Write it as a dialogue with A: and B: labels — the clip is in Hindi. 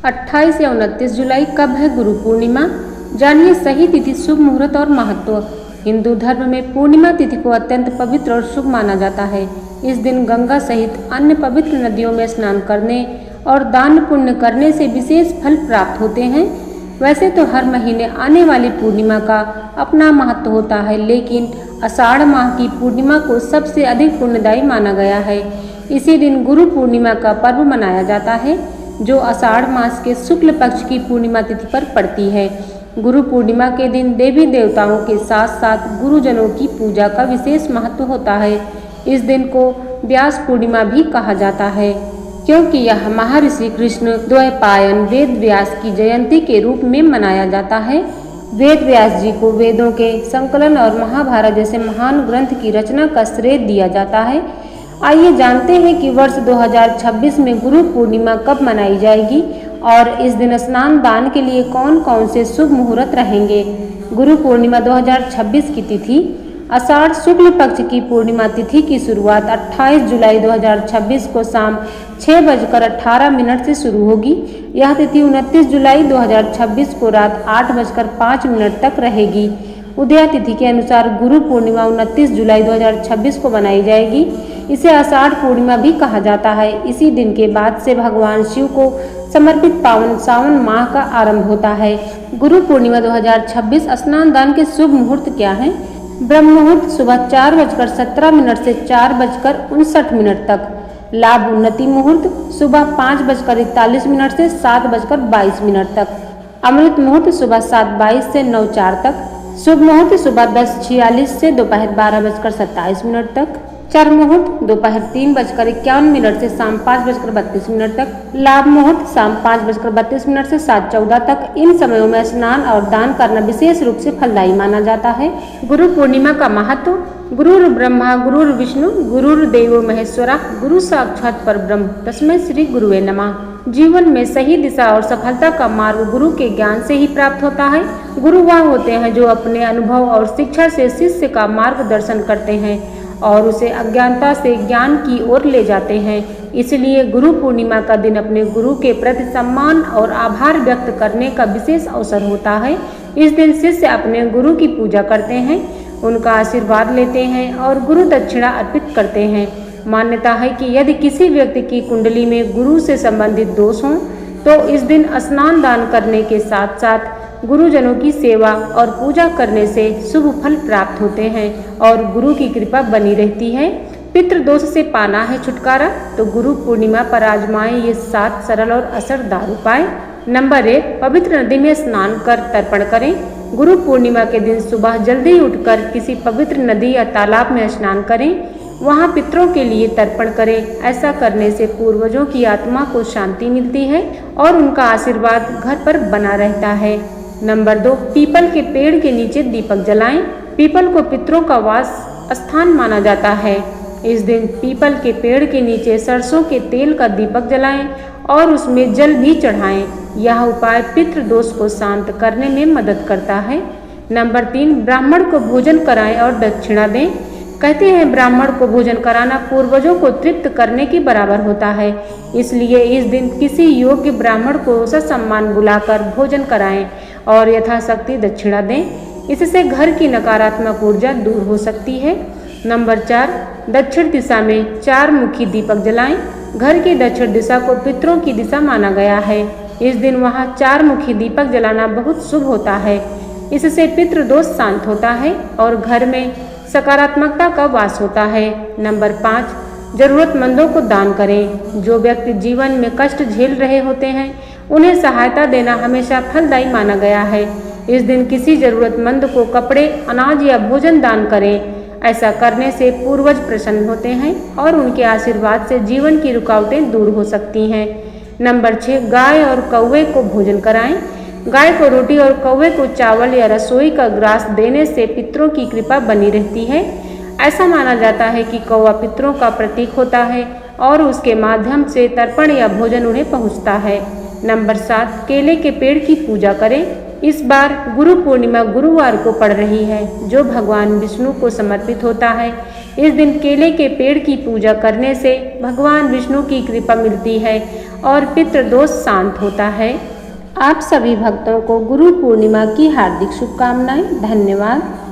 A: 28 या 29 जुलाई कब है गुरु पूर्णिमा? जानिए सही तिथि, शुभ मुहूर्त और महत्व। हिंदू धर्म में पूर्णिमा तिथि को अत्यंत पवित्र और शुभ माना जाता है। इस दिन गंगा सहित अन्य पवित्र नदियों में स्नान करने और दान पुण्य करने से विशेष फल प्राप्त होते हैं। वैसे तो हर महीने आने वाली पूर्णिमा का अपना महत्व होता है, लेकिन आषाढ़ माह की पूर्णिमा को सबसे अधिक पुण्यदायी माना गया है। इसी दिन गुरु पूर्णिमा का पर्व मनाया जाता है, जो आषाढ़ मास के शुक्ल पक्ष की पूर्णिमा तिथि पर पड़ती है। गुरु पूर्णिमा के दिन देवी देवताओं के साथ साथ गुरुजनों की पूजा का विशेष महत्व होता है। इस दिन को व्यास पूर्णिमा भी कहा जाता है, क्योंकि यह महर्षि कृष्ण द्वैपायन वेद व्यास की जयंती के रूप में मनाया जाता है। वेद व्यास जी को वेदों के संकलन और महाभारत जैसे महान ग्रंथ की रचना का श्रेय दिया जाता है। आइए जानते हैं कि वर्ष 2026 में गुरु पूर्णिमा कब मनाई जाएगी और इस दिन स्नान दान के लिए कौन कौन से शुभ मुहूर्त रहेंगे। गुरु पूर्णिमा 2026 की तिथि। आषाढ़ शुक्ल पक्ष की पूर्णिमा तिथि की शुरुआत 28 जुलाई 2026 को शाम 6:18 से शुरू होगी। यह तिथि 29 जुलाई 2026 को रात 8:05 तक रहेगी। उदया तिथि के अनुसार गुरु पूर्णिमा 29 जुलाई 2026 को मनाई जाएगी। इसे आषाढ़ पूर्णिमा भी कहा जाता है। इसी दिन के बाद से भगवान शिव को समर्पित पावन सावन माह का आरंभ होता है। गुरु पूर्णिमा 2026 स्नान दान के शुभ मुहूर्त क्या हैं? ब्रह्म मुहूर्त सुबह 4:17 से 4:59 तक। लाभ उन्नति मुहूर्त सुबह 5:41 से 7:22 तक। अमृत मुहूर्त सुबह 7:22 से 9:04 तक। शुभ मुहूर्त सुबह 10:46 से दोपहर 12:27 तक। चर मुहूर्त दोपहर 3:51 से शाम 5:32 तक। लाभ मुहूर्त शाम 5:32 से 7:14 तक। इन समयों में स्नान और दान करना विशेष रूप से फलदायी माना जाता है। गुरु पूर्णिमा का महत्व। गुरुर् ब्रह्मा गुरुर् विष्णु गुरुर्देवो महेश्वरा गुरु साक्षात परब्रह्म तस्मै श्री गुरुवे नमः। जीवन में सही दिशा और सफलता का मार्ग गुरु के ज्ञान से ही प्राप्त होता है। गुरु वह होते हैं जो अपने अनुभव और शिक्षा से शिष्य का मार्गदर्शन करते हैं और उसे अज्ञानता से ज्ञान की ओर ले जाते हैं। इसलिए गुरु पूर्णिमा का दिन अपने गुरु के प्रति सम्मान और आभार व्यक्त करने का विशेष अवसर होता है। इस दिन शिष्य अपने गुरु की पूजा करते हैं, उनका आशीर्वाद लेते हैं और गुरु दक्षिणा अर्पित करते हैं। मान्यता है कि यदि किसी व्यक्ति की कुंडली में गुरु से संबंधित दोष हों तो इस दिन स्नान दान करने के साथ साथ गुरुजनों की सेवा और पूजा करने से शुभ फल प्राप्त होते हैं और गुरु की कृपा बनी रहती है। पितृ दोष से पाना है छुटकारा तो गुरु पूर्णिमा पर आजमाएं ये 7 सरल और असरदार उपाय। नंबर 1, पवित्र नदी में स्नान कर तर्पण करें। गुरु पूर्णिमा के दिन सुबह जल्दी उठकर किसी पवित्र नदी या तालाब में स्नान करें, वहां पितरों के लिए तर्पण करें। ऐसा करने से पूर्वजों की आत्मा को शांति मिलती है और उनका आशीर्वाद घर पर बना रहता है। नंबर 2, पीपल के पेड़ के नीचे दीपक जलाएं। पीपल को पितरों का वास स्थान माना जाता है। इस दिन पीपल के पेड़ के नीचे सरसों के तेल का दीपक जलाएं और उसमें जल भी चढ़ाएं। यह उपाय पितृ दोष को शांत करने में मदद करता है। नंबर 3, ब्राह्मण को भोजन कराएं और दक्षिणा दें। कहते हैं ब्राह्मण को भोजन कराना पूर्वजों को तृप्त करने के बराबर होता है। इसलिए इस दिन किसी योग्य ब्राह्मण को ससम्मान बुलाकर भोजन कराएं और यथाशक्ति दक्षिणा दें। इससे घर की नकारात्मक ऊर्जा दूर हो सकती है। नंबर 4, दक्षिण दिशा में 4 मुखी दीपक जलाएं। घर की दक्षिण दिशा को पितरों की दिशा माना गया है। इस दिन वहां 4 मुखी दीपक जलाना बहुत शुभ होता है। इससे पितृ दोष शांत होता है और घर में सकारात्मकता का वास होता है। नंबर 5, जरूरतमंदों को दान करें। जो व्यक्ति जीवन में कष्ट झेल रहे होते हैं उन्हें सहायता देना हमेशा फलदायी माना गया है। इस दिन किसी जरूरतमंद को कपड़े, अनाज या भोजन दान करें। ऐसा करने से पूर्वज प्रसन्न होते हैं और उनके आशीर्वाद से जीवन की रुकावटें दूर हो सकती हैं। नंबर 6, गाय और कौवे को भोजन कराएं। गाय को रोटी और कौवे को चावल या रसोई का ग्रास देने से पितरों की कृपा बनी रहती है। ऐसा माना जाता है कि कौवा पितरों का प्रतीक होता है और उसके माध्यम से तर्पण या भोजन उन्हें पहुंचता है। नंबर 7, केले के पेड़ की पूजा करें। इस बार गुरु पूर्णिमा गुरुवार को पड़ रही है, जो भगवान विष्णु को समर्पित होता है। इस दिन केले के पेड़ की पूजा करने से भगवान विष्णु की कृपा मिलती है और पितृदोष शांत होता है। आप सभी भक्तों को गुरु पूर्णिमा की हार्दिक शुभकामनाएं। धन्यवाद।